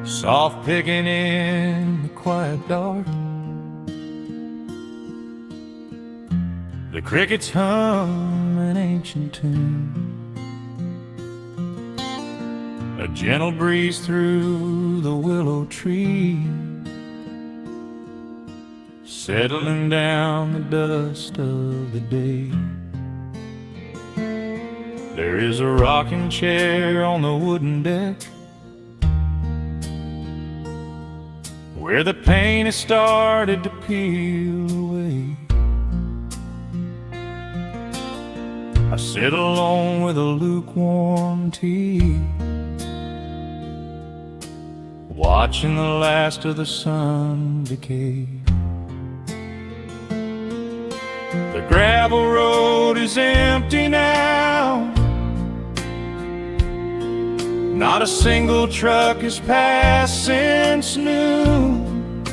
soft picking in the quiet dark. The crickets hum an ancient tune, a gentle breeze through the willow tree, settling down the dust of the day. There is a rocking chair on the wooden deck, where the paint has started to peel away. I sit alone with a lukewarm tea, watching the last of the sun decay. The gravel road is empty now, not a single truck has passed since noon,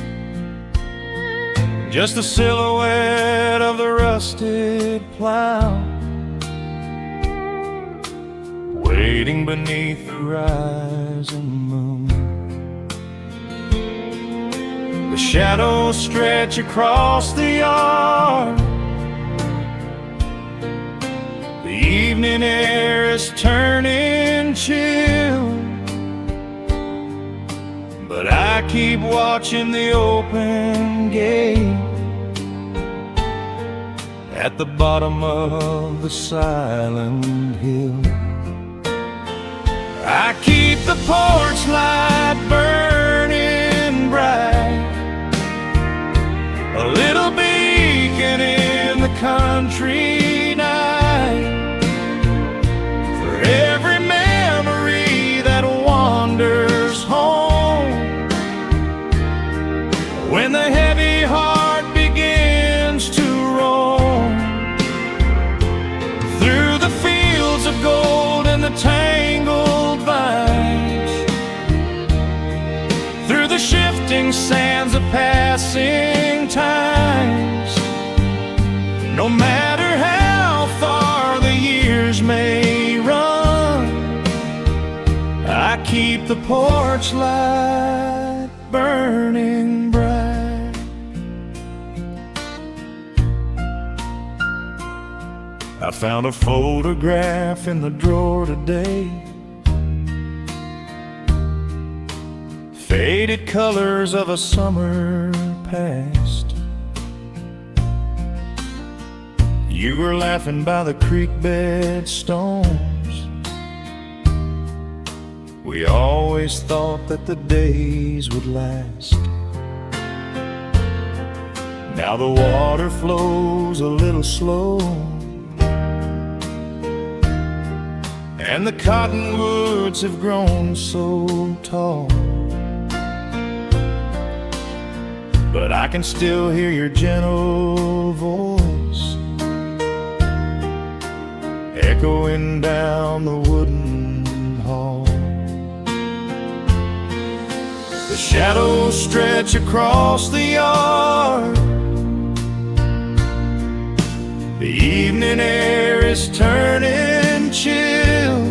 just the silhouette of the rusted plow, waiting beneath the rising moon. The shadows stretch across the yard, the evening air is turning chill, but I keep watching the open gate at the bottom of the silent hill. I keep the porch light burning bright, a little beacon in the country night, for every memory that wanders home, when the heavy heart begins to roam through the fields of gold and the tangled vines, through the shifting sands of passing times. No matter how far the years may run, I keep the porch light burning bright. I found a photograph in the drawer today, faded colors of a summer past. You were laughing by the creek bed stones. We always thought that the days would last. Now the water flows a little slow, and the cottonwoods have grown so tall, but I can still hear your gentle voice echoing down the wooden hall. The shadows stretch across the yard, the evening air is turning chill,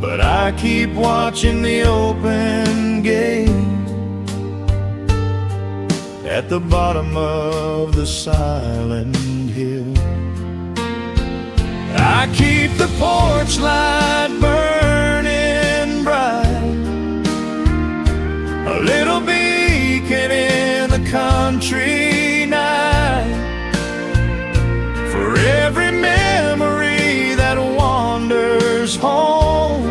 but I keep watching the open gate at the bottom of the silent hill. I keep the porch light burning bright, a little beacon in the country night, for every memory that wanders home,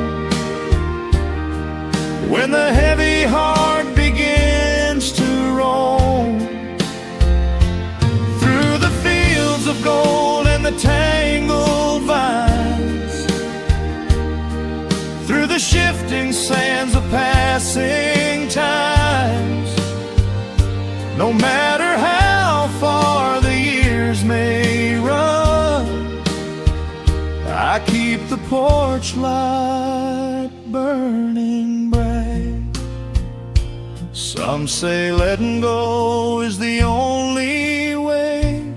when the heavy heart begins to roam through the fields of gold and the tangled vines, through the shifting sands of passing times. No matter how far the years may run, I keep the porch light burning bright. Some say letting go is the only way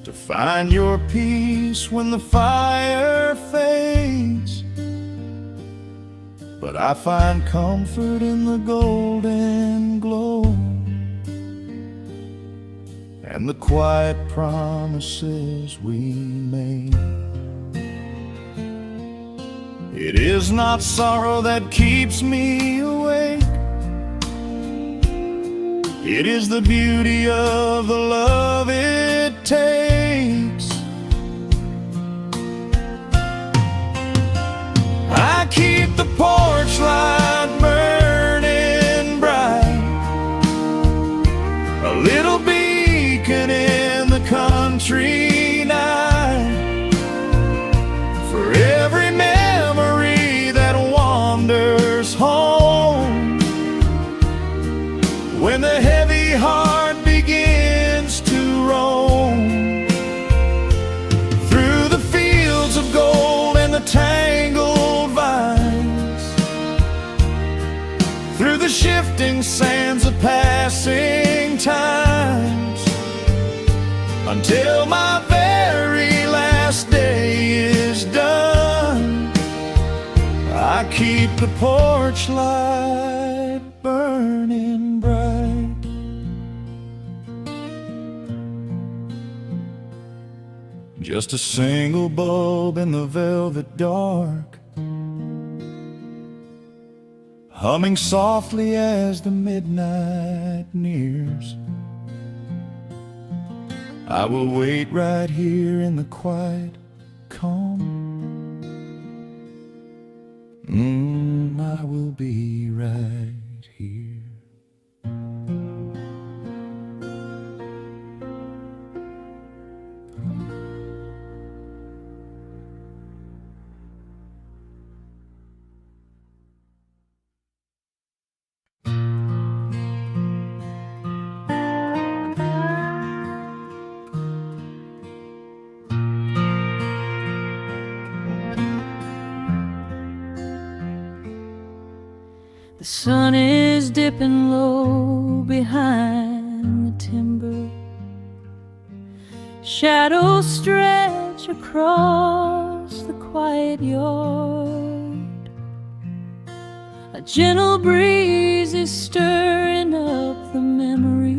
to find your peace when the fire fades. but I find comfort in the golden glow and the quiet promises we made. It is not sorrow that keeps me awake. It is the beauty of the love it takes. I keep the porch light burning bright, a little beacon in the country night, for every memory that wanders home. When the heavy heart begins to roam through the fields of gold and the tangled vines, through the shifting sands of passing times, until my very last day is done, I keep the porch light burning bright. Just a single bulb in the velvet dark, humming softly as the midnight nears. I will wait right here in the quiet calm. I will be right here. The sun is dipping low behind the timber. Shadows stretch across the quiet yard. A gentle breeze is stirring up the memory,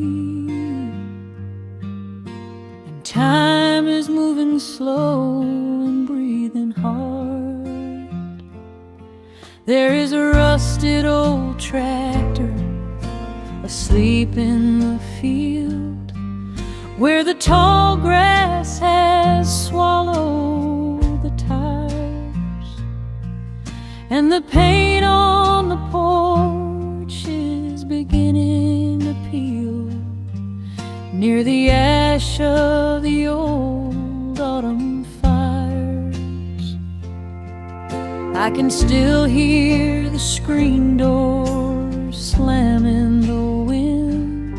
and time is moving slow and breathing hard. There is a rusted old tractor asleep in the field, where the tall grass has swallowed the tires, and the paint on the porch is beginning to peel near the ash of the old autumn fires. I can still hear the screen door slam in the wind.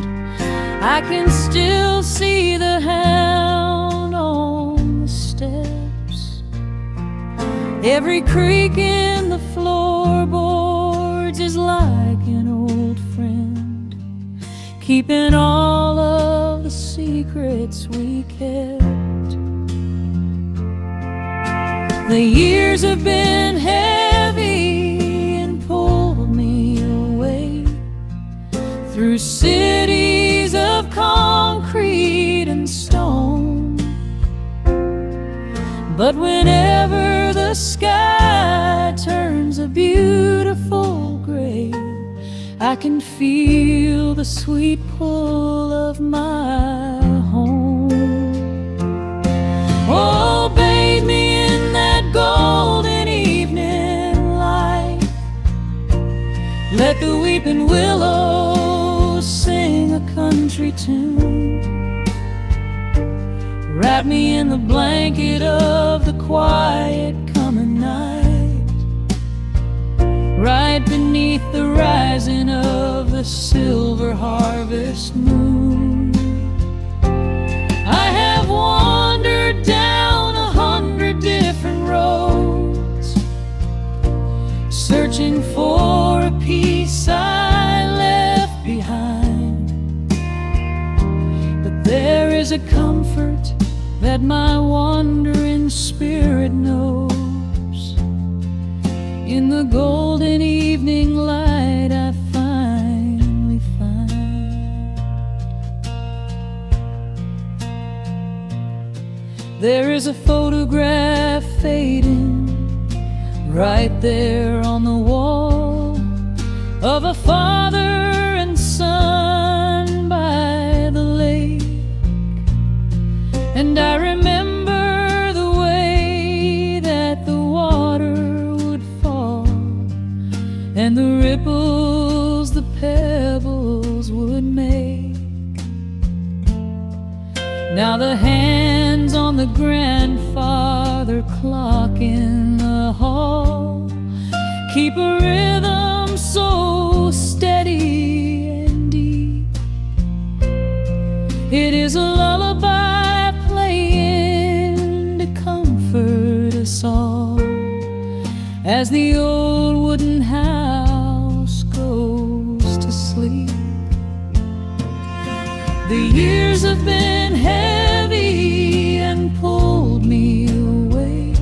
I can still see the hound on the steps. Every creak in the floorboards is like an old friend, keeping all of the secrets we kept. The years have been heavy and pulled me away through cities of concrete and stone. But whenever the sky turns a beautiful gray, I can feel the sweet pull of my home. Oh, bathe me in that golden evening light. Let the weeping willows sing a country tune. Wrap me in the blanket of the quiet coming night, right beneath the rising of the silver harvest moon. I have wandered down 100 different roads, searching for a piece I left behind. But there is a comfort that my wandering spirit knows In the golden evening light I finally find there is a photograph fading right there on the wall of a father and son by the lake. And I remember the way that the water would fall and the ripples the pebbles would make. Now the hands on the grandfather clock in the hall keep a rhythm so steady and deep. It is a lullaby playing to comfort us all as the old wooden house goes to sleep. The years have been heavy and pulled me away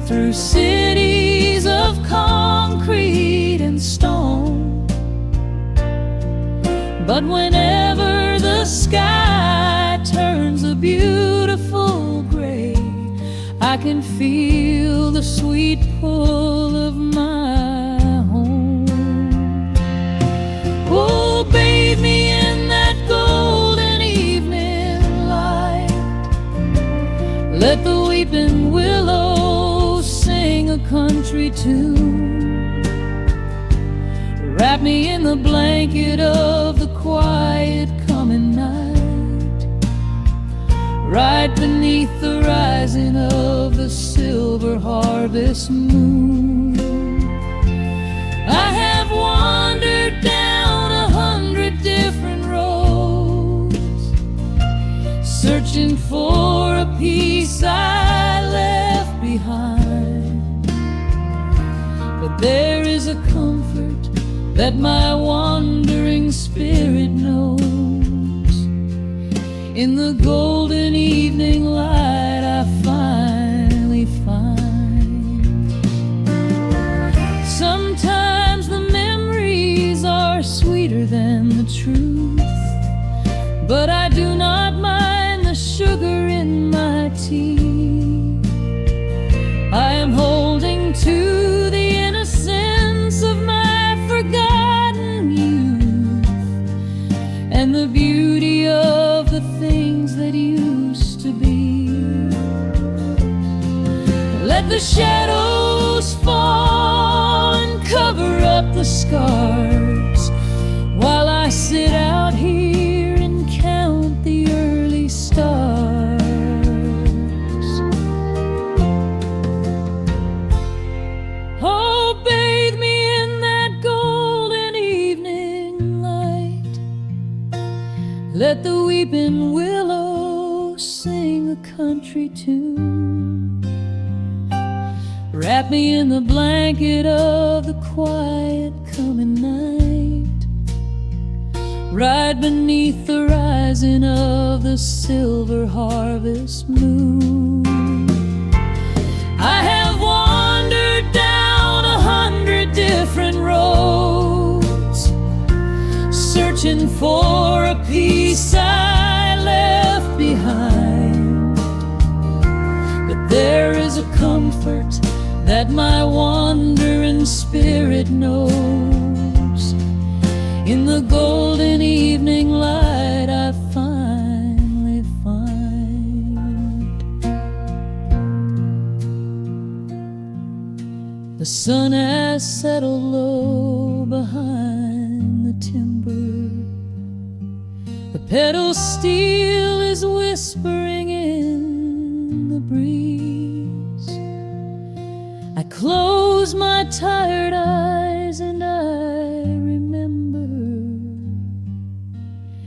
through cities of concrete and stone. But whenever the sky turns a beautiful gray, I can feel the sweet pull of my home. Oh, bathe me in that golden evening light. Let the weeping willows sing a country tune. Wrap me in the blanket of the quiet coming night, right beneath the rising of the silver harvest moon. I have wandered down 100 different roads, searching for a piece I left behind. But there is a comfort that my wandering spirit knows. In the golden evening light I finally find. Sometimes the memories are sweeter than the truth, but I do not mind the sugar in my tea. I am holding to the innocence of my forgotten youth and the beauty of the things that used to be. Let the shadows fall and cover up the scars while I sit out here and count the early stars. Oh, bathe me in that golden evening light. Let the weeping willow sing a country tune. Wrap me in the blanket of the quiet coming night, right beneath the rising of the silver harvest moon. I have wandered down 100 different roads, searching for a piece I left behind. But there is a comfort that my wandering spirit knows. In the golden evening light I finally find. The sun has settled low behind the timber. The pedal steel is whispering in the breeze. I close my tired eyes and I remember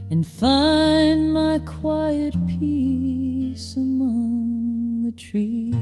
and find my quiet peace among the trees.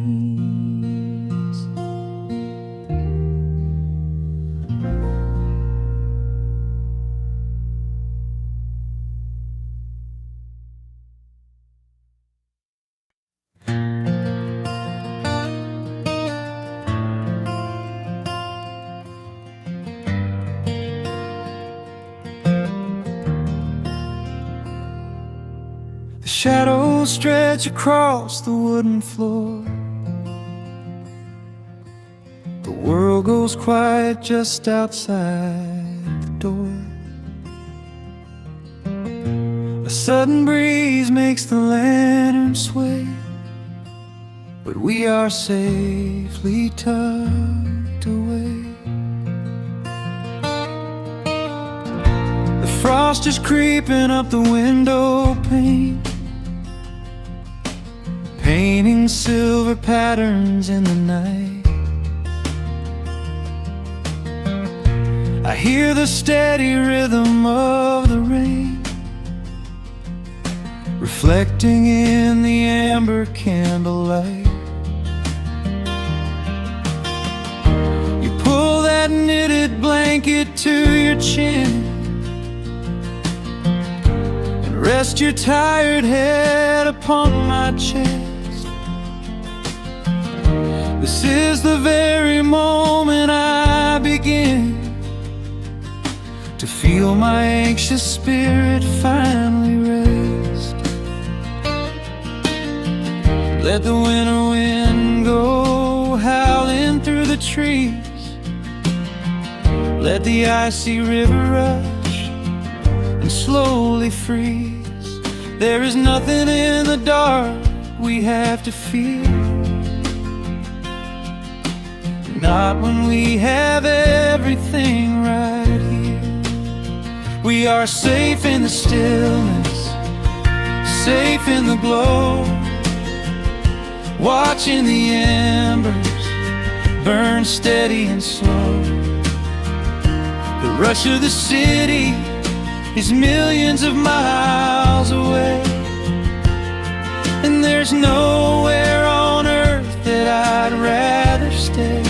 The shadows stretch across the wooden floor. The world goes quiet just outside the door. A sudden breeze makes the lantern sway, but we are safely tucked away. The frost is creeping up the window pane, painting silver patterns in the night. I hear the steady rhythm of the rain, reflecting in the amber candlelight. You pull that knitted blanket to your chin and rest your tired head upon my chest. This is the very moment I begin to feel my anxious spirit finally rest. Let the winter wind go howling through the trees. Let the icy river rush and slowly freeze. There is nothing in the dark we have to fear, not when we have everything right here. We are safe in the stillness, safe in the glow, watching the embers burn steady and slow. The rush of the city is millions of miles away, and there's nowhere on earth that I'd rather stay.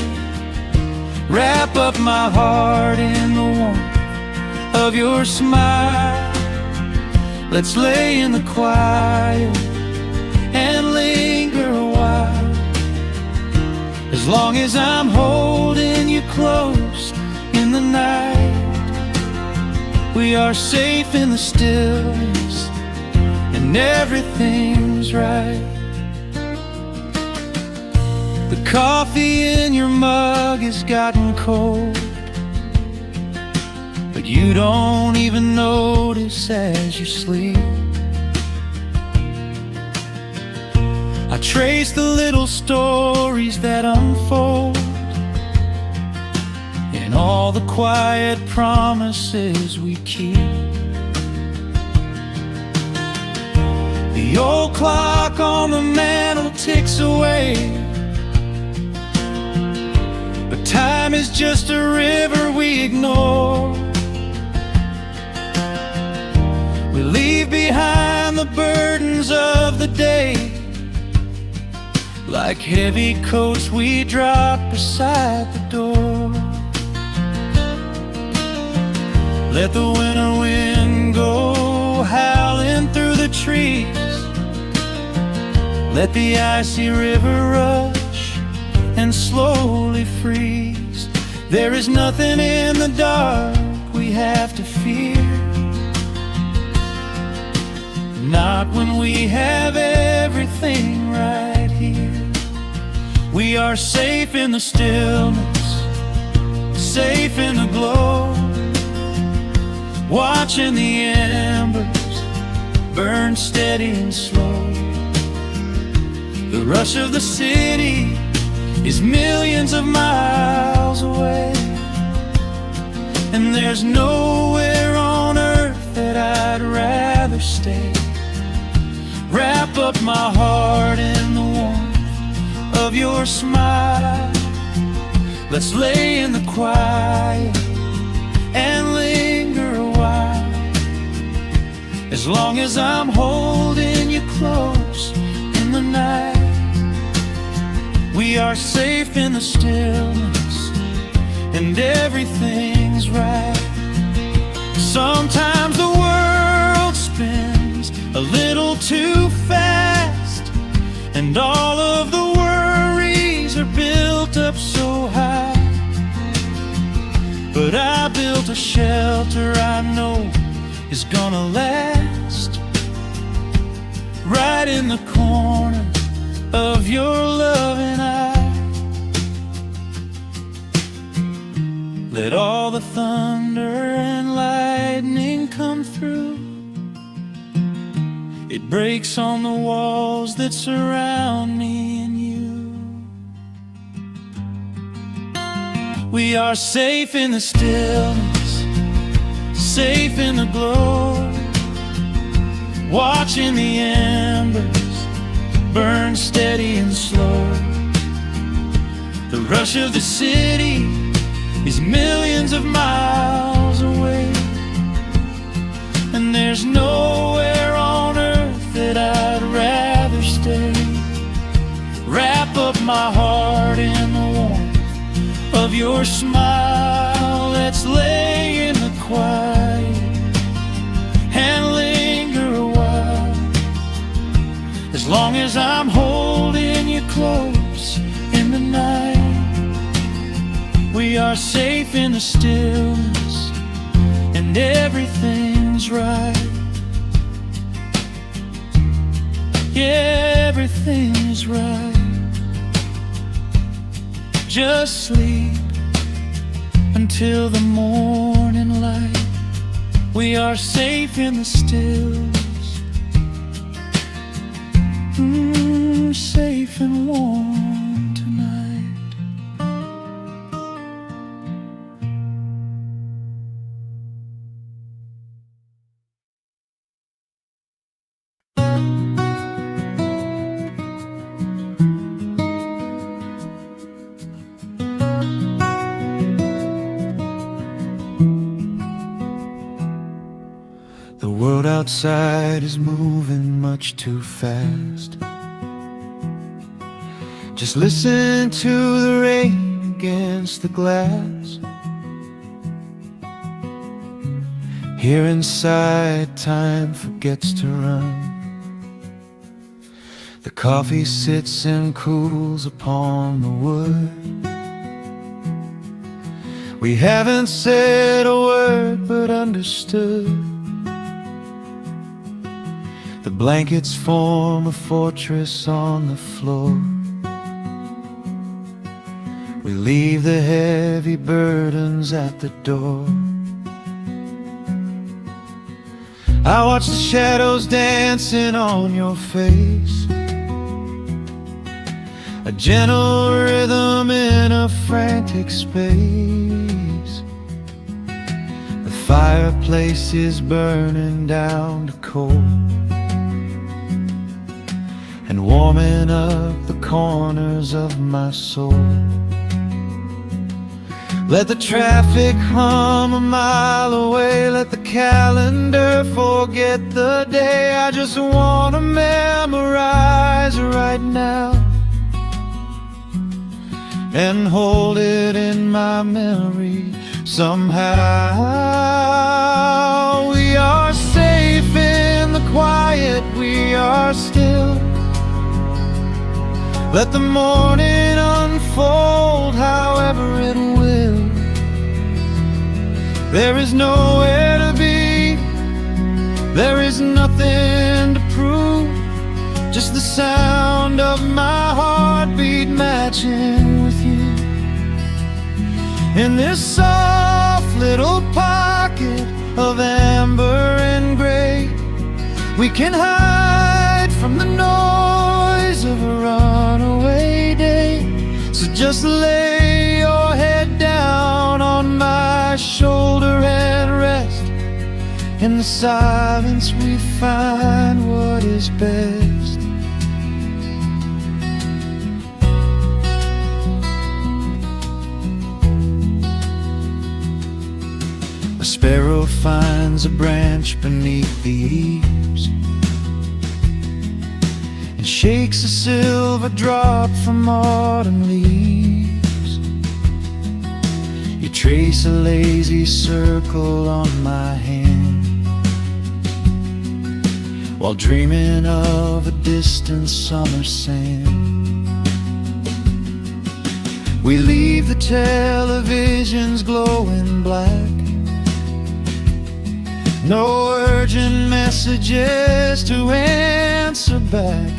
Wrap up my heart in the warmth of your smile. Let's lay in the quiet and linger a while. As long as I'm holding you close in the night, we are safe in the stillness and everything's right. The coffee in your mug has gotten cold, but you don't even notice as you sleep. I trace the little stories that unfold in all the quiet promises we keep. The old clock on the mantel ticks away, but time is just a river we ignore. We leave behind the burdens of the day, like heavy coats we drop beside the door. Let the winter wind go howling through the trees. Let the icy river rush and slowly freeze. There is nothing in the dark we have to fear, not when we have everything right here. We are safe in the stillness, safe in the glow, watching the embers burn steady and slow. The rush of the city is millions of miles away, and there's nowhere on earth that I'd rather stay. Wrap up my heart in the warmth of your smile. Let's lay in the quiet and linger a while. As long as I'm holding you close in the night, we are safe in the stillness and everything's right. Sometimes the world spins a little too fast, and all of the worries are built up so high. But I built a shelter I know is gonna last. right in the corner of your loving eye. Let all the thunder and lightning come through. It breaks on the walls that surround me and you. We are safe in the stillness, safe in the glow, watching the embers burn steady and slow. The rush of the city is millions of miles away, and there's nowhere on earth that I'd rather stay. Wrap up my heart in the warmth of your smile. Let's lay in the quiet and linger a while, as long as I'm holding you close in the night. We are safe in the stillness, and everything's right. Yeah, everything's right. Just sleep until the morning light. We are safe in the stillness, safe and warm tonight. The world outside is moving much too fast. Just listen to the rain against the glass. Here inside, time forgets to run. The coffee sits and cools upon the wood. We haven't said a word but understood. The blankets form a fortress on the floor. We leave the heavy burdens at the door. I watch the shadows dancing on your face, a gentle rhythm in a frantic space. The fireplace is burning down to coal and warming up the corners of my soul. Let the traffic hum a mile away, let the calendar forget the day. I just wanna memorize right now and hold it in my memory somehow. We are safe in the quiet, we are still. Let the morning unfold however it will. There is nowhere to be, there is nothing to prove, just the sound of my heartbeat matching with you. In this soft little pocket of amber and gray, we can hide from the noise of a runaway day. So just lay your head down on my shoulder and rest. In the silence we find what is best. A sparrow finds a branch beneath the eaves and shakes a silver drop from autumn leaves. You trace a lazy circle on my hand while dreaming of a distant summer sand. We leave the televisions glowing black, no urgent messages to answer back. back.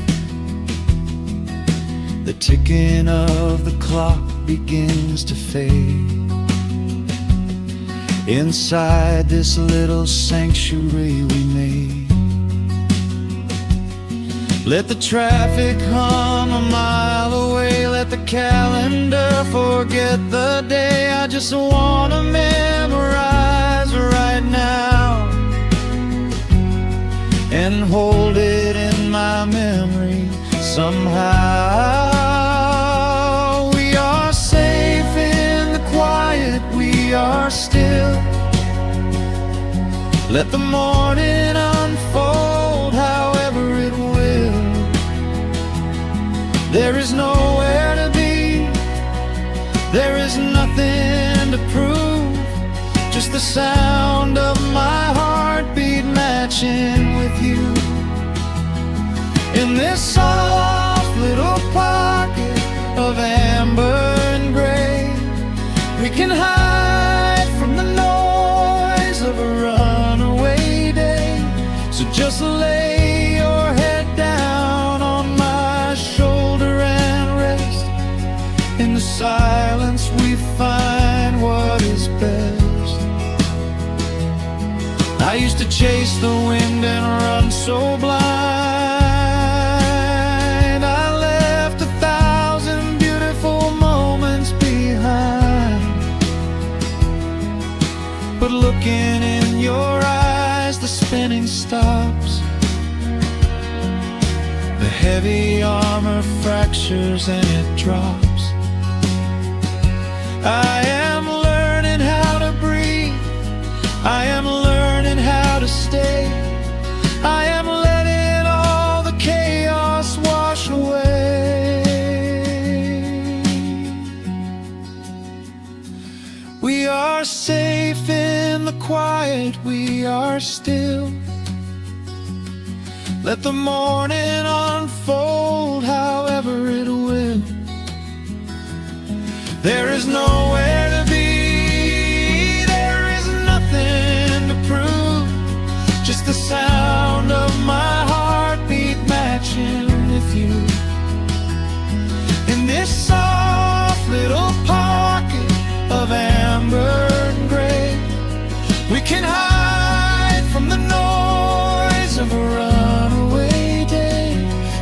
The ticking of the clock begins to fade. Inside this little sanctuary we made, let the traffic hum a mile away, let the calendar forget the day. I just wanna memorize right now and hold it in my memory somehow. We are safe in the quiet, we are still. Let the morning unfold however it will. There is nowhere to be, there is nothing to prove, just the sound of my heartbeat matching with you. In this soft little pocket of amber and gray, we can hide from the noise of a runaway day. So just lay your head down on my shoulder and rest. In the silence we find what is best. I used to chase the wind and run so blind. I left 1,000 beautiful moments behind. But looking in your eyes, the spinning stops. The heavy armor fractures and it drops. I am learning how to breathe, I am learning how to stay, I am letting all the chaos wash away. We are safe in the quiet, we are still. Let the morning unfold however it will. There is nowhere to be, there is nothing to prove, just the sound of my heartbeat matching with you. In this soft little pocket of amber and gray, we can hide from the noise of a runaway day.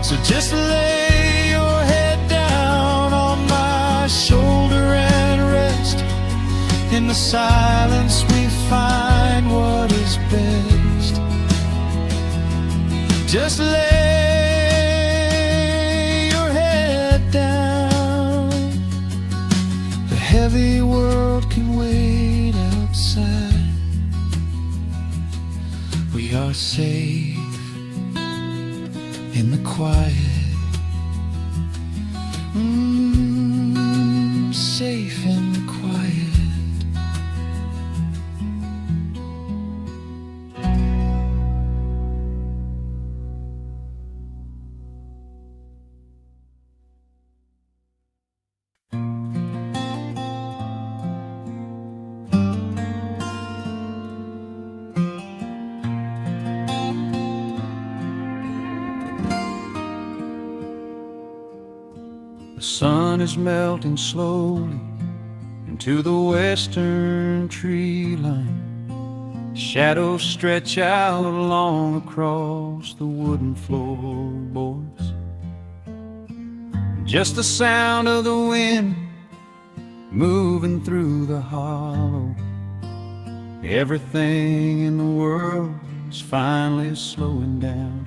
So just lay your head down on my shoulder and rest. In the silence we find what is best. Just lay your head down. The heavy world can wait outside. We are safe in the quiet. Safe in the quiet. The sun is melting slowly into the western tree line. Shadows stretch out long across the wooden floorboards. Just the sound of the wind moving through the hollow. Everything in the world is finally slowing down.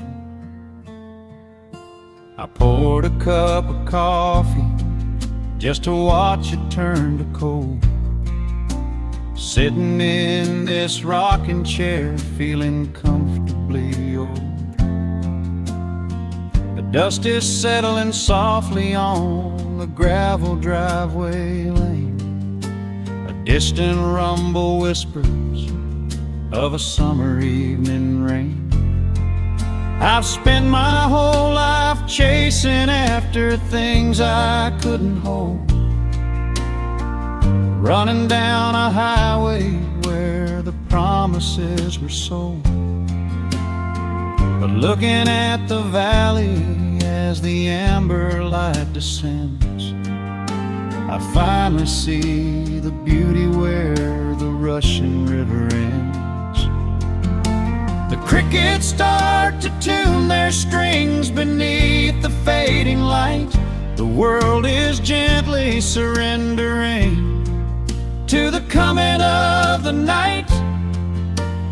I poured a cup of coffee just to watch it turn to cold. Sitting in this rocking chair, feeling comfortably old. The dust is settling softly on the gravel driveway lane. A distant rumble whispers of a summer evening rain. I've spent my whole life chasing after things I couldn't hold, running down a highway where the promises were sold. But looking at the valley as the amber light descends, I finally see the beauty where the rushing river ends. The crickets start to tune their strings beneath the fading light. The world is gently surrendering to the coming of the night.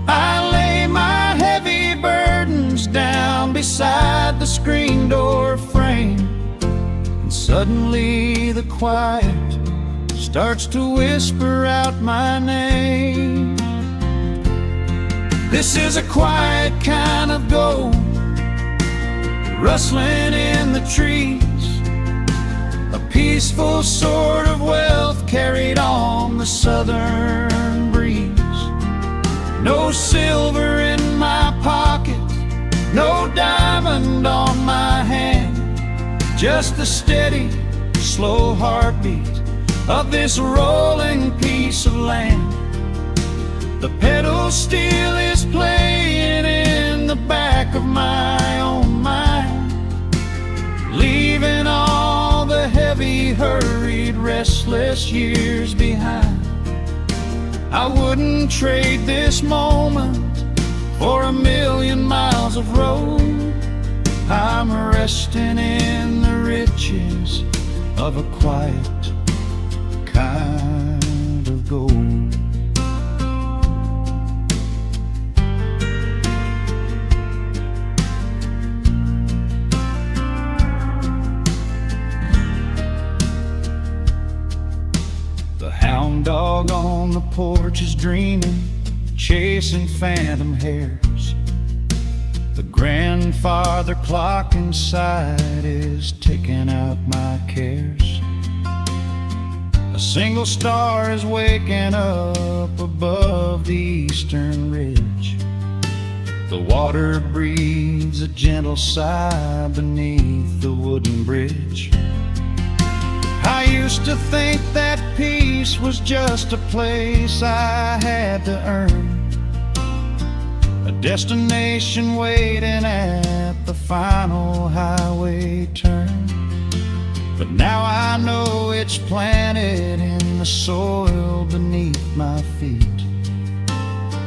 I lay my heavy burdens down beside the screen door frame, and suddenly the quiet starts to whisper out my name. This is a quiet kind of gold, rustling in the trees, a peaceful sort of wealth carried on the southern breeze. No silver in my pocket, no diamond on my hand, just the steady, slow heartbeat of this rolling piece of land. The pedal steel is playing in the back of my own mind, leaving all the heavy, hurried, restless years behind. I wouldn't trade this moment for 1,000,000 miles of road. I'm resting in the riches of a quiet kind of gold. The hound dog on the porch is dreaming, chasing phantom hares. The grandfather clock inside is ticking out my cares. A single star is waking up above the eastern ridge. The water breathes a gentle sigh beneath the wooden bridge. I used to think that peace was just a place I had to earn, a destination waiting at the final highway turn. But now I know it's planted in the soil beneath my feet,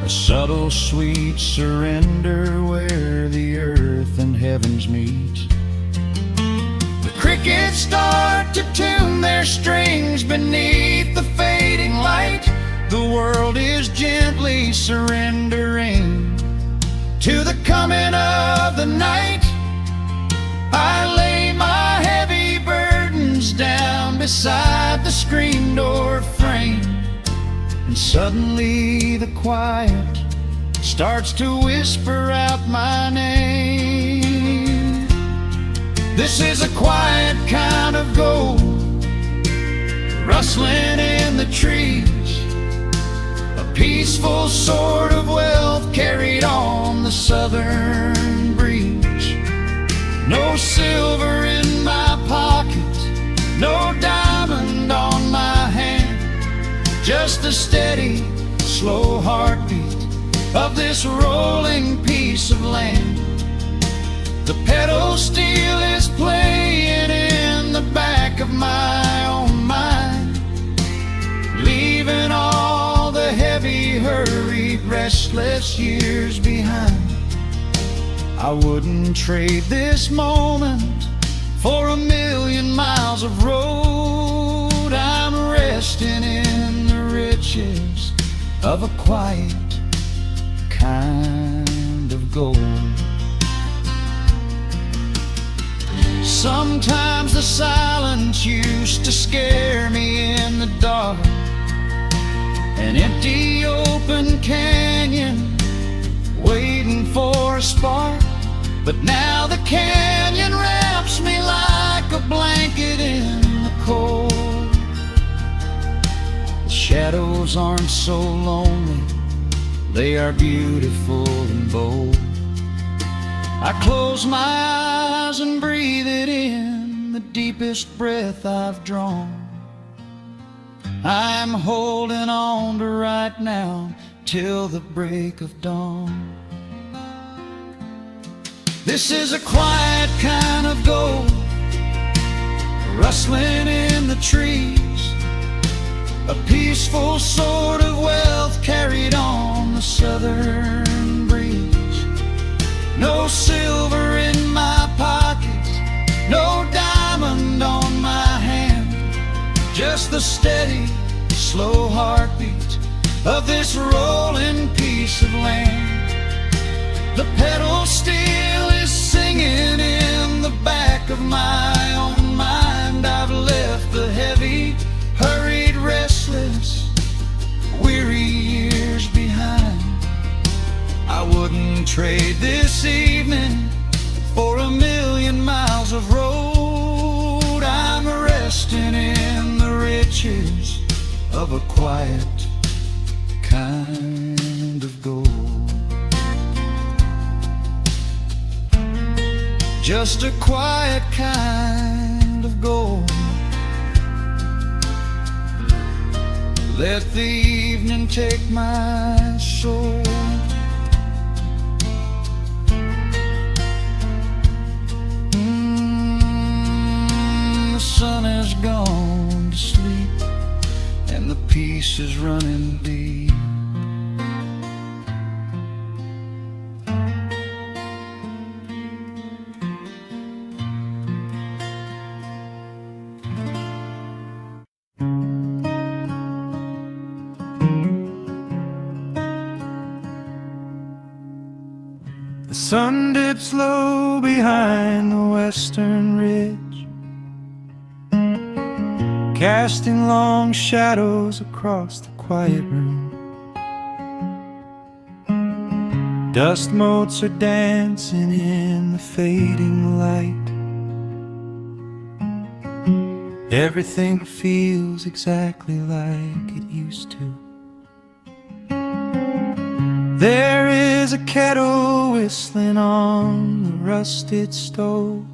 a subtle, sweet surrender where the earth and heavens meet. Crickets start to tune their strings beneath the fading light. The world is gently surrendering to the coming of the night. I lay my heavy burdens down beside the screen door frame, and suddenly the quiet starts to whisper out my name. This is a quiet kind of gold, rustling in the trees, a peaceful sort of wealth carried on the southern breeze. No silver in my pocket, no diamond on my hand, just the steady, slow heartbeat of this rolling piece of land. The pedal steel is playing in the back of my own mind, leaving all the heavy, hurried, restless years behind. I wouldn't trade this moment for 1,000,000 miles of road. I'm resting in the riches of a quiet kind of gold. Sometimes the silence used to scare me in the dark, an empty open canyon waiting for a spark. But now the canyon wraps me like a blanket in the cold. The shadows aren't so lonely, they are beautiful and bold. I close my eyes and breathe it in, the deepest breath I've drawn. I'm holding on to right now till the break of dawn. This is a quiet kind of gold, rustling in the trees, a peaceful sort of wealth carried on the southern breeze. No silver in my pocket, no diamond on my hand, just the steady, slow heartbeat of this rolling piece of land. The pedal steel is singing in the back of my own mind. I've left the heavy, hurried, restless, weary years behind. I wouldn't trade this evening for 1,000,000 miles of road. I'm resting in the riches of a quiet kind of gold. Just a quiet kind of gold. Let the evening take my soul. The sun has gone to sleep and the peace is running deep. The sun dips low behind the western ridge, casting long shadows across the quiet room. Dust motes are dancing in the fading light. Everything feels exactly like it used to. There is a kettle whistling on the rusted stove.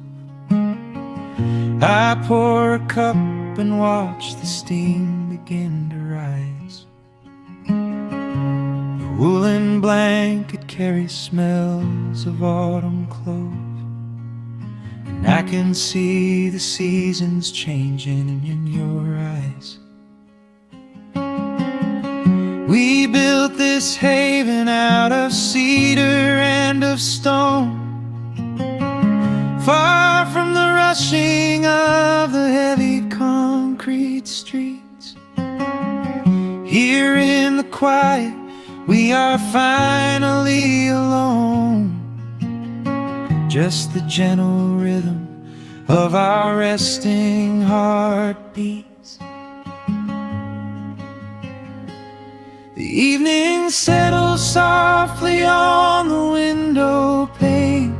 I pour a cup and watch the steam begin to rise. The woolen blanket carries smells of autumn clothes, and I can see the seasons changing in your eyes. We built this haven out of cedar and of stone, far from the rushing of the heavy concrete streets. Here in the quiet, we are finally alone. Just the gentle rhythm of our resting heartbeats. The evening settles softly on the window pane.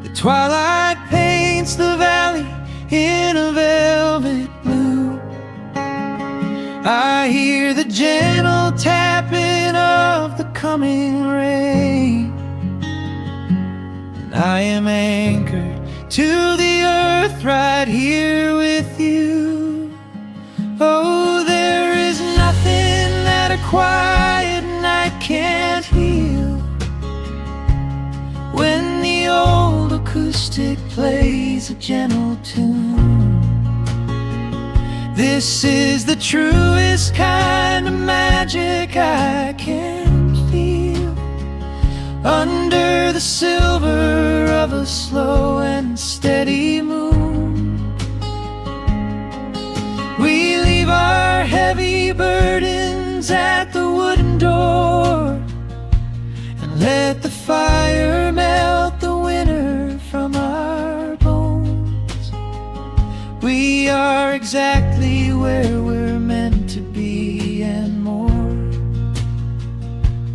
The twilight paints the valley in a velvet blue. I hear the gentle tapping of the coming rain, and I am anchored to the earth right here with you. Oh, there is nothing that a quiet night can't heal. When the old acoustic plays a gentle tune, this is the truest kind of magic I can feel. Under the silver of a slow and steady moon, we leave our heavy burdens at the wooden door, and let the fire melt the winter from our bones. We are exactly where we're meant to be and more,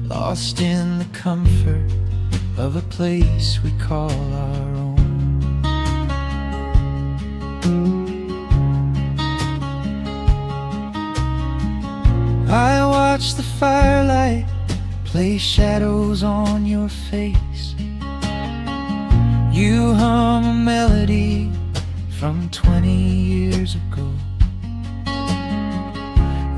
lost in the comfort of a place we call our own. I watch the firelight play shadows on your face. You hum a melody from 20 years ago.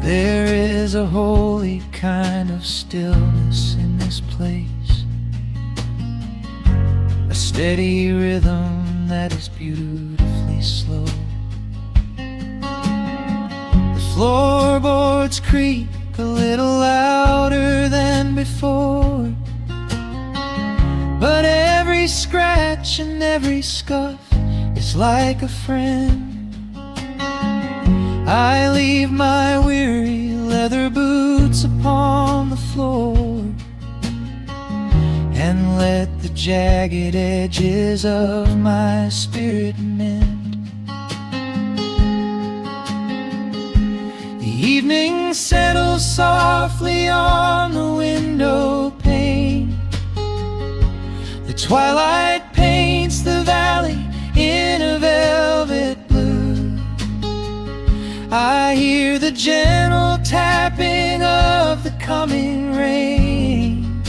There is a holy kind of stillness in this place, a steady rhythm that is beautifully slow. The floorboards creak a little louder than before, but every scratch and every scuff is like a friend. I leave my weary leather boots upon the floor and let the jagged edges of my spirit mend. The evening settles softly on the window pane. The twilight paints the valley in a velvet blue. I hear the gentle tapping of the coming rain,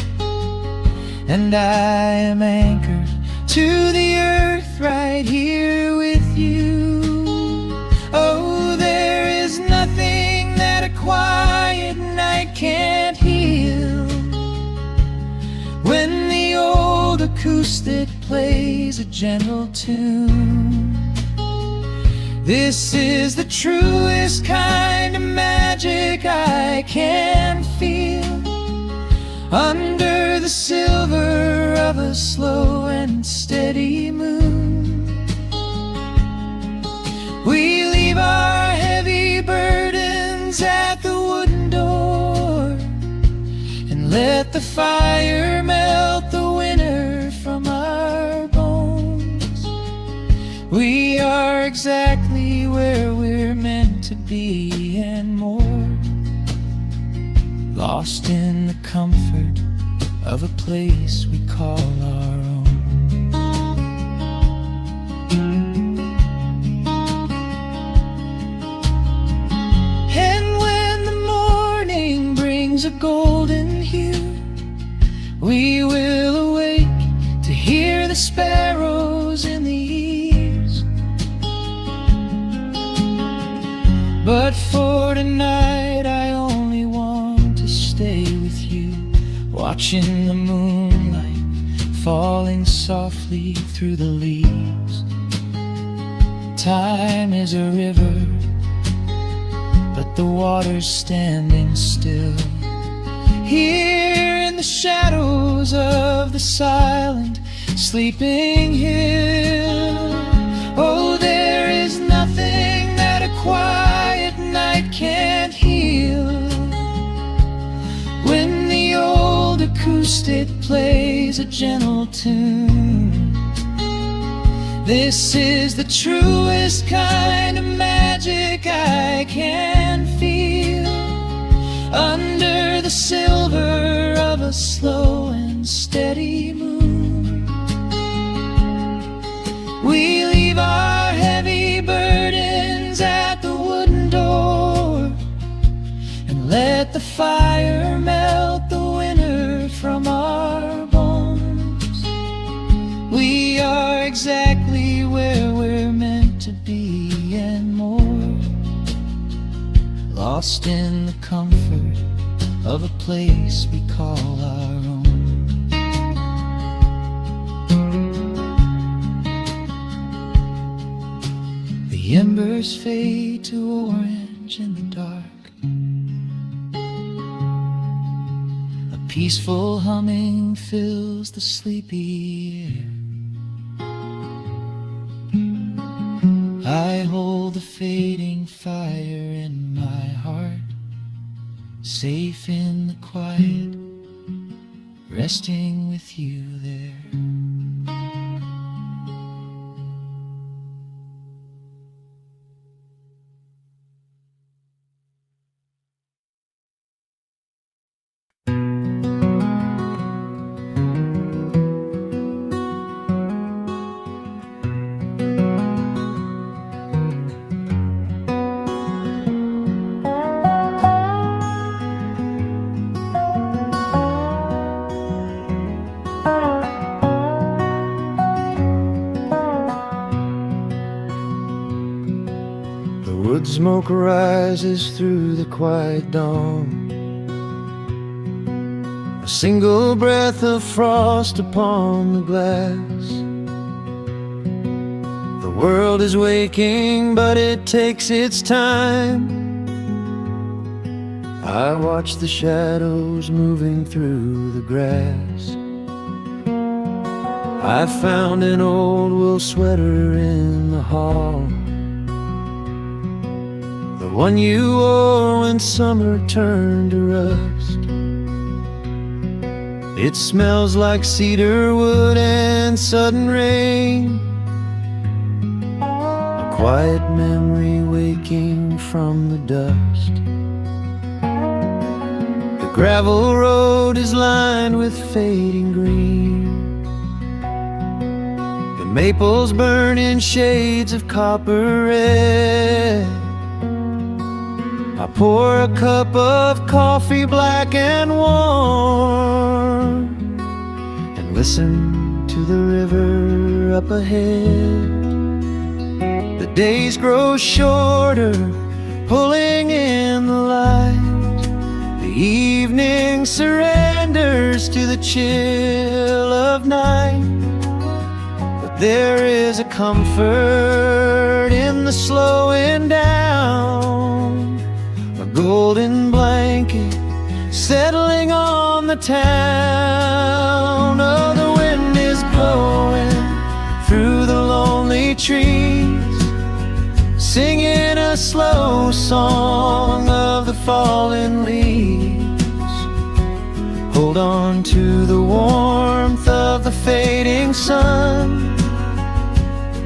and I am anchored to the earth right here with you. Oh, there is nothing that a quiet night can't heal. When the old acoustic plays a gentle tune, this is the truest kind of magic I can feel. Under the silver of a slow and steady moon, we leave our heavy burdens at the wooden door and let the fire melt the winter from our bones. We are exactly where we're meant to be and more, lost in the comfort of a place we call our own. And when the morning brings a golden hue, we will awake to hear the sparrows in the eaves. But for tonight I only want to stay with you, watching the moonlight falling softly through the leaves. Time is a river, but the water's standing still. Here in the shadows of the silent sleeping hill, oh, there is nothing that a quiet night can't heal. When the old acoustic plays a gentle tune, this is the truest kind of magic I can feel. Under the silver of a slow and steady moon, we leave our heavy burdens at the wooden door and let the fire melt the winter from our bones. We are exactly where we're meant to be and more, lost in the comfort of a place we call our own. The embers fade to orange in the dark. A peaceful humming fills the sleepy air. I hold the fading fire in my heart, safe in the quiet, resting with you there. Wood smoke rises through the quiet dawn, a single breath of frost upon the glass. world is waking, but it takes its time. I watch the shadows moving through the grass. I found an old wool sweater in the hall, the one you wore when summer turned to rust. It smells like cedar wood and sudden rain, a quiet memory waking from the dust. The gravel road is lined with fading green, the maples burn in shades of copper red. I pour a cup of coffee black and warm, and listen to the river up ahead. The days grow shorter, pulling in the light. The evening surrenders to the chill of night. But there is a comfort in the slowing down, a golden blanket settling on the town. Oh, the wind is blowing through the lonely trees, singing a slow song of the fallen leaves. Hold on to the warmth of the fading sun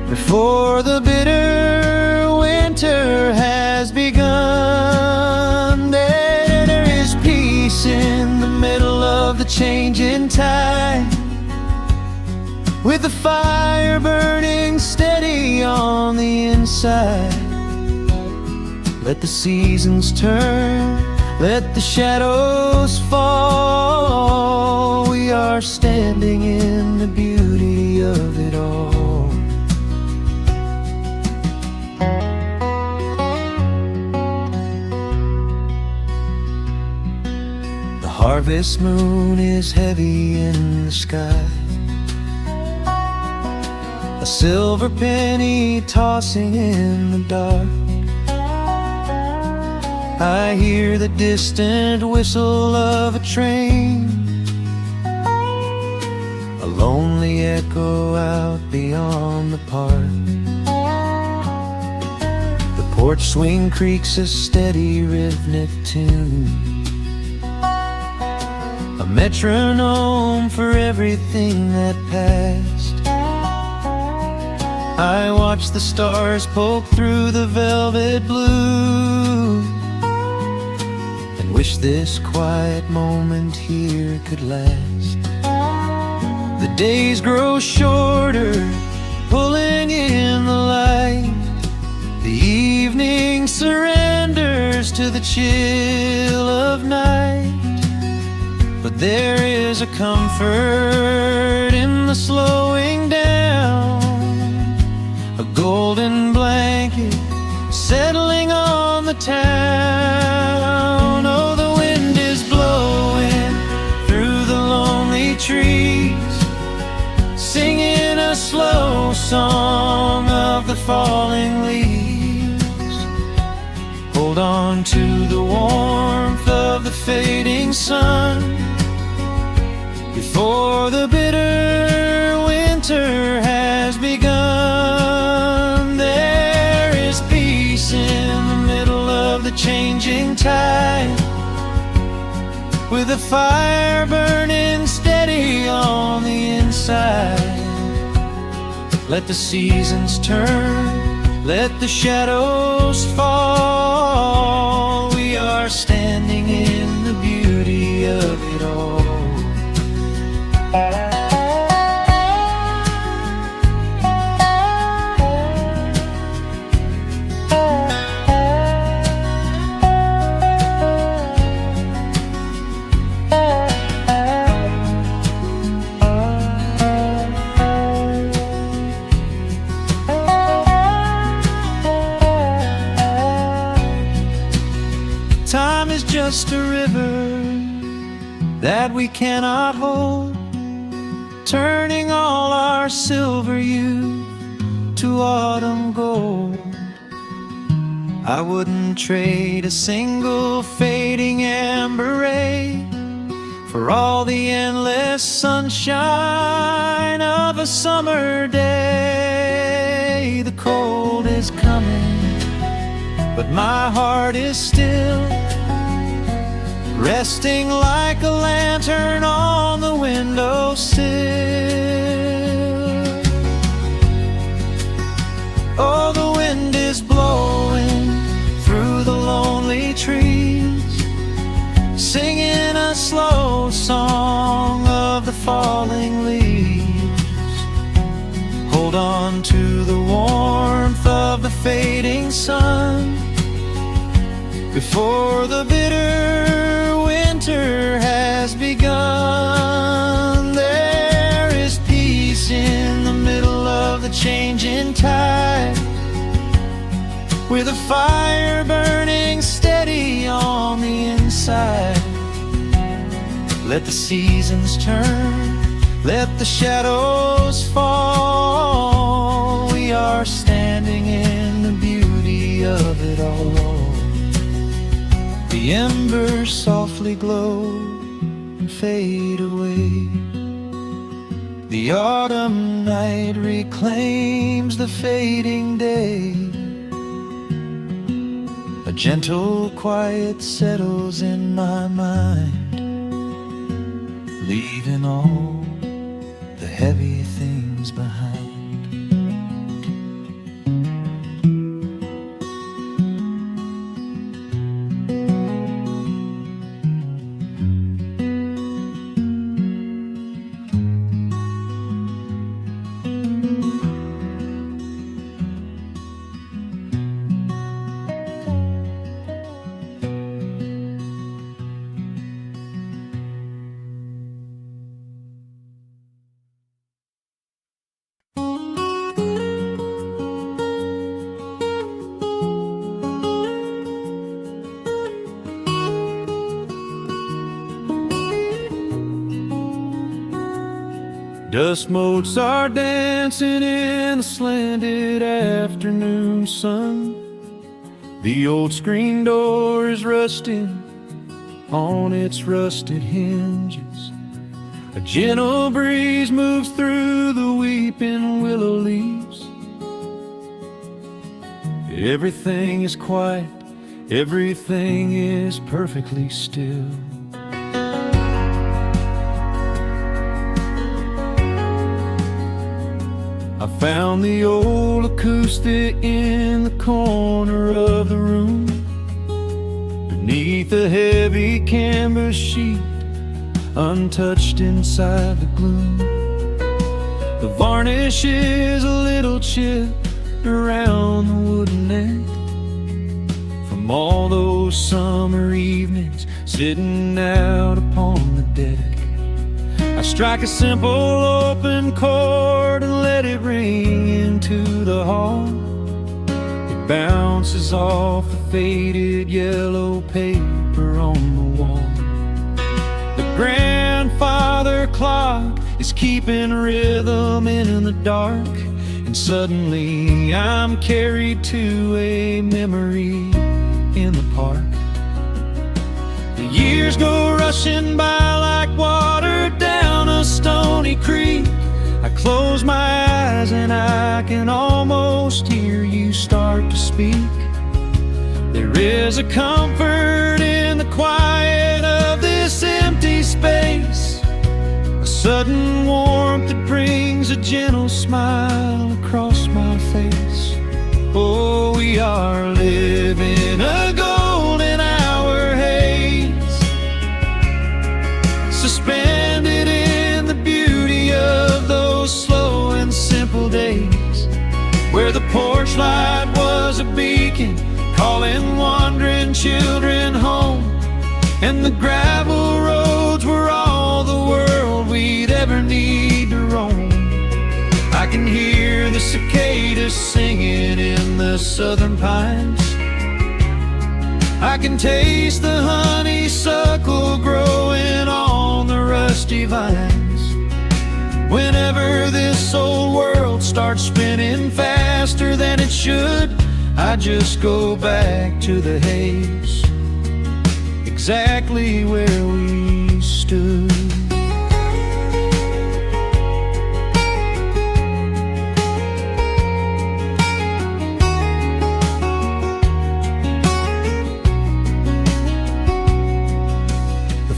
before the bitter winter has begun. There is peace in the middle of the changing tide, with the fire burning steady on the inside. Let the seasons turn, let the shadows fall. We are standing in the beauty of it all. The harvest moon is heavy in the sky, a silver penny tossing in the dark. I hear the distant whistle of a train, a lonely echo out beyond the park. The porch swing creaks a steady rhythmic tune, a metronome for everything that passed. I watch the stars poke through the velvet blue, and wish this quiet moment here could last. The days grow shorter, pulling in the light. The evening surrenders to the chill of night. But there is a comfort in the slowing down, a golden blanket settling on the town. Oh, the wind is blowing through the lonely trees, singing a slow song of the falling leaves. Hold on to the warmth of the fading sun before the bitter winter has begun. There is peace in the middle of the changing tide, with a fire burning steady on the inside. Let the seasons turn, let the shadows fall. We are standing in the beauty of it all. Time is just a river that we cannot hold, turning all our silver youth to autumn gold. I wouldn't trade a single fading amber ray for all the endless sunshine of a summer day. The cold is coming, but my heart is still resting like a lantern on the windowsill. Oh, the wind is blowing through the lonely trees, singing a slow song of the falling leaves. Hold on to the warmth of the fading sun before the bitter winter has begun. There is peace in the middle of the changing tide, with a fire burning steady on the inside. Let the seasons turn, let the shadows fall. We are standing in the beauty of it all. The embers softly glow and fade away. The autumn night reclaims the fading day. A gentle quiet settles in my mind, leaving all the heavy things behind. Dust motes are dancing in the slanted afternoon sun. The old screen door is rusting on its rusted hinges. A gentle breeze moves through the weeping willow leaves. Everything is quiet, everything is perfectly still. I found the old acoustic in the corner of the room, beneath a heavy canvas sheet, untouched inside the gloom. The varnish is a little chipped around the wooden neck from all those summer evenings sitting out upon the deck. I strike a simple open chord and let it ring into the hall. It bounces off the faded yellow paper on the wall. The grandfather clock is keeping rhythm in the dark, and suddenly I'm carried to a memory in the park. The years go rushing by like water down a stony creek. I close my eyes and I can almost hear you start to speak. There is a comfort in the quiet of this empty space, a sudden warmth that brings a gentle smile across my face. Oh, we are living a golden hour haze, suspended in the beauty of those slow and simple days, where the porch light was a beacon calling wandering children home, and the gravel roads were all the world we'd ever need to roam. I can hear the cicadas singing in the southern pines. I can taste the honeysuckle growing on the rusty vines. Whenever this old world starts spinning faster than it should, I just go back to the haze, exactly where we stood.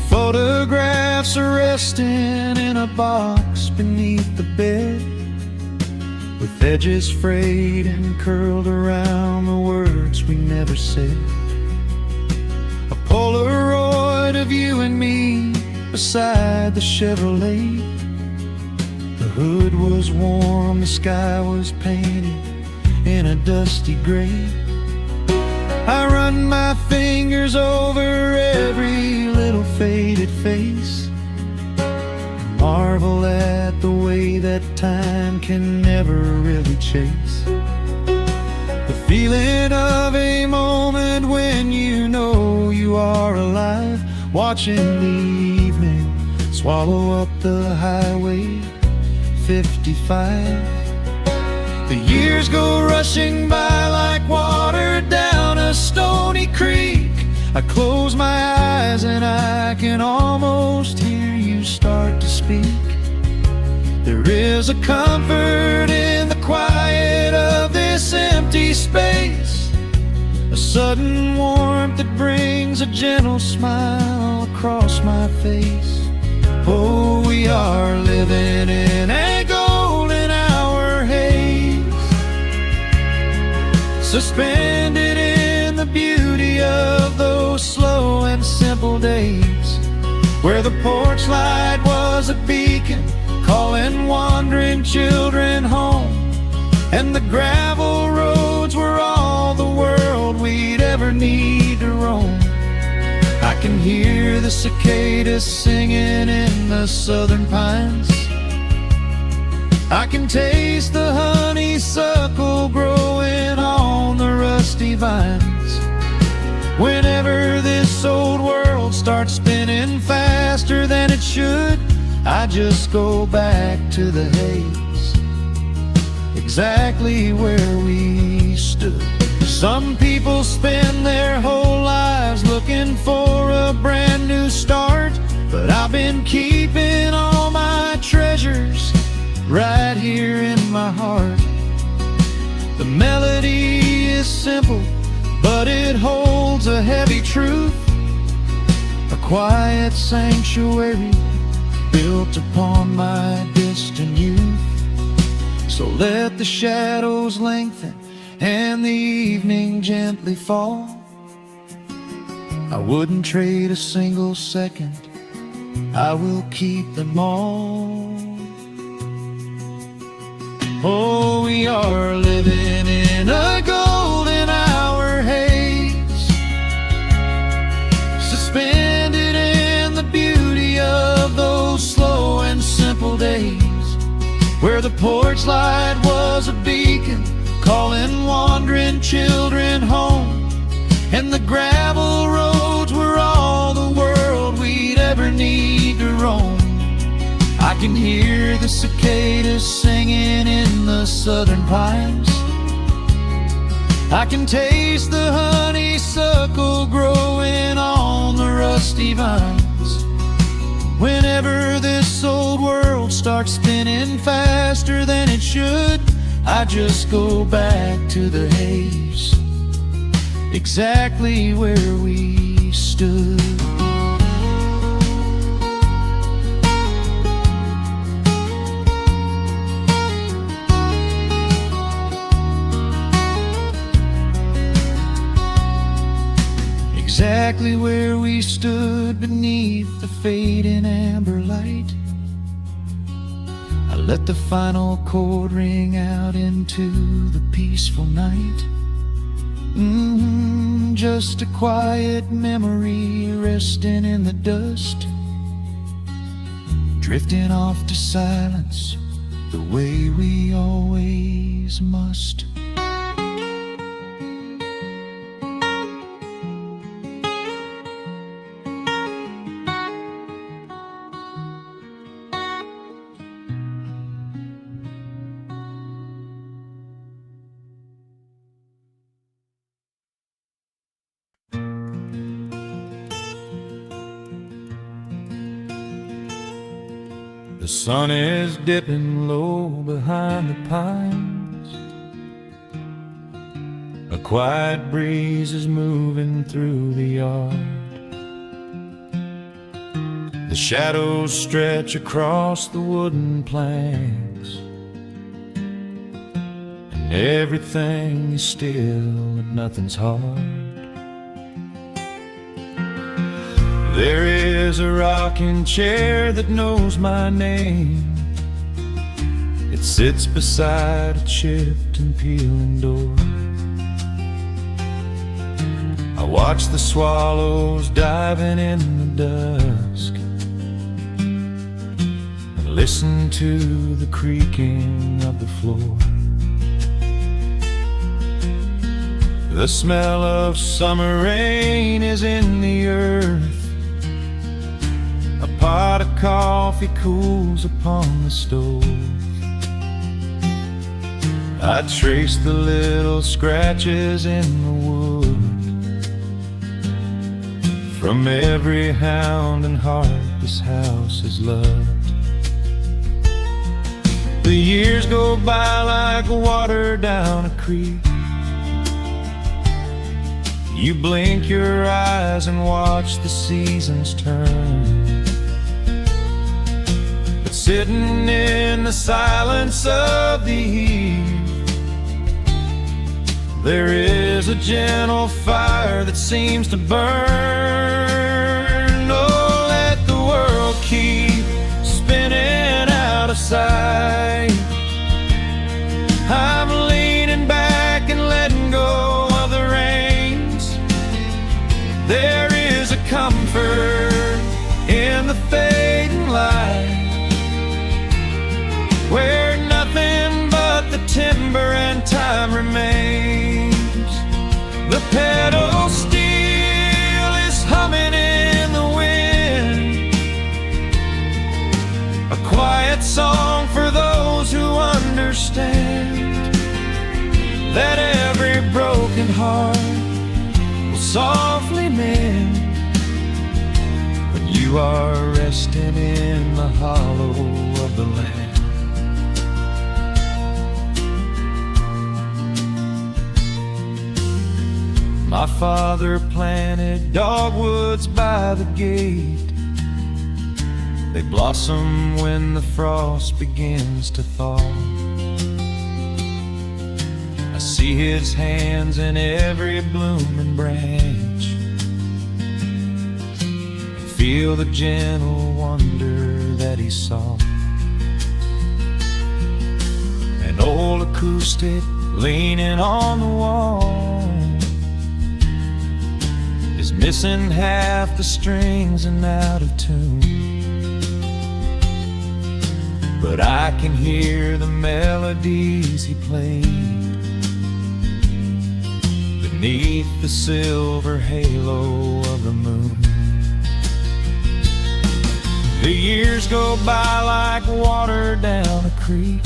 Photographs are resting in a box beneath the bed, with edges frayed and curled around the words we never said. A Polaroid of you and me beside the Chevrolet. The hood was warm, the sky was painted in a dusty gray. I run my fingers over every little faded face, marvel at the way that time can never really chase. The feeling of a moment when you know you are alive, watching the evening swallow up the highway 55. The years go rushing by like water down a stony creek. I close my eyes and I can almost hear you start to speak. There is a comfort in the quiet of this empty space, a sudden warmth that brings a gentle smile across my face. Oh, we are living in a golden hour haze, suspended in the beauty of those slow and simple days, where the porch light was a beacon calling wandering children home, and the gravel roads were all the world we'd ever need to roam. I can hear the cicadas singing in the southern pines, I can taste the honeysuckle growing on the rusty vines. Whenever this old world starts spinning faster than it should, I just go back to the haze, exactly where we stood. Some people spend their whole lives looking for a brand new start, but I've been keeping all my treasures right here in my heart. The melody is simple, but it holds a heavy truth, a quiet sanctuary built upon my distant youth. So let the shadows lengthen and the evening gently fall, I wouldn't trade a single second, I will keep them all. Oh, we are living in a golden hour haze, suspended in the beauty of those slow and simple days, where the porch light was a beacon calling wandering children home, and the gravel roads were all the world we'd ever need to roam. I can hear the cicadas singing in the southern pines, I can taste the honeysuckle growing on the rusty vines. Whenever this old world starts spinning faster than it should, I just go back to the haze, exactly where we stood. Exactly where we stood beneath the fading amber light. I let the final chord ring out into the peaceful night. Just a quiet memory resting in the dust, drifting off to silence the way we always must. sun is dipping low behind the pines. A quiet breeze is moving through the yard. The shadows stretch across the wooden planks, and everything is still and nothing's hard. There is a rocking chair that knows my name. It sits beside a chipped and peeling door. I watch the swallows diving in the dusk, and listen to the creaking of the floor. The smell of summer rain is in the earth. A pot of coffee cools upon the stove. I trace the little scratches in the wood from every hound and heart this house has loved. The years go by like water down a creek. You blink your eyes and watch the seasons turn. But sitting in the silence of the eve, there is a gentle fire that seems to burn. Oh, let the world keep spinning out of sight. I'm leaning back and letting go of the reins. There is a comfort in the fading light, where nothing but the timber and time remains. The pedal steel is humming in the wind, a quiet song for those who understand that every broken heart will softly mend when you are resting in the hollow of the land. My father planted dogwoods by the gate. They blossom when the frost begins to thaw. I see his hands in every blooming branch, and feel the gentle wonder that he saw. An old acoustic leaning on the wall is missing half the strings and out of tune, but I can hear the melodies he played beneath the silver halo of the moon. The years go by like water down a creek.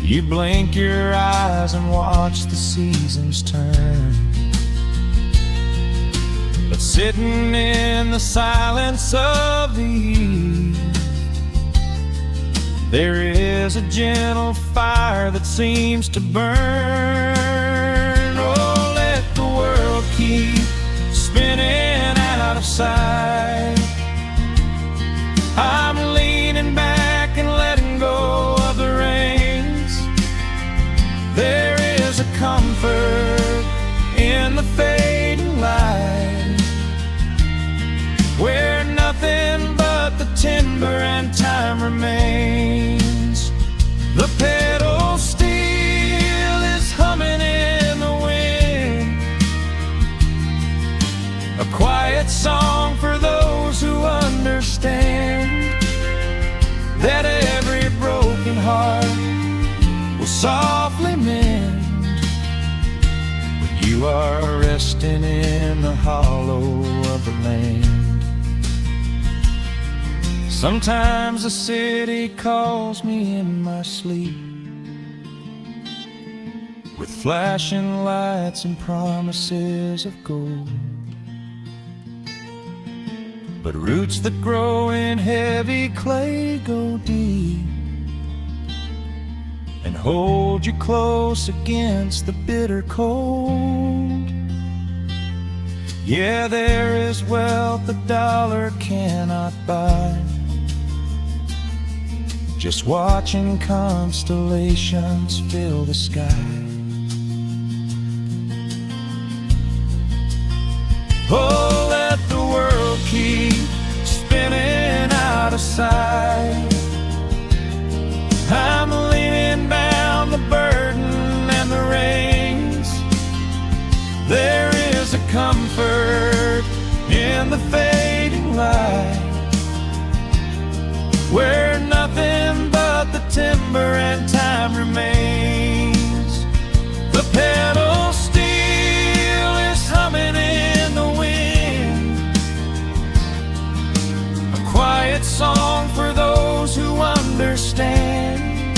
You blink your eyes and watch the seasons turn. But sitting in the silence of the eve, there is a gentle fire that seems to burn. Oh, let the world keep spinning out of sight. I'm leaning back and letting go of the reins. There is a comfort in the fading light, where nothing but the timber and time remains. The pedal steel is humming in the wind, a quiet song for those who understand that every broken heart will softly mend when you are resting in the hollow of the land. Sometimes the city calls me in my sleep, with flashing lights and promises of gold. but roots that grow in heavy clay go deep and hold you close against the bitter cold. Yeah, there is wealth a dollar cannot buy, just watching constellations fill the sky. Oh, let the world keep spinning out of sight. I'm laying down the burden and the reins. There is a comfort in the fading light, where nothing but the timber and time remains. The pedal steel is humming in the wind, a quiet song for those who understand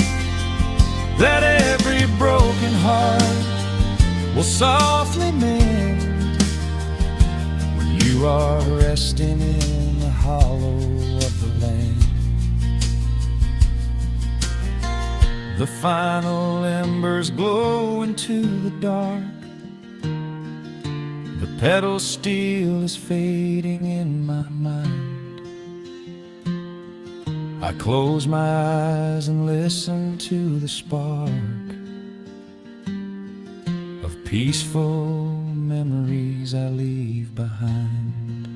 that every broken heart will softly mend when you are resting in the hollow of the land. The final embers glow into the dark. The pedal steel is fading in my mind. I close my eyes and listen to the spark of peaceful memories I leave behind.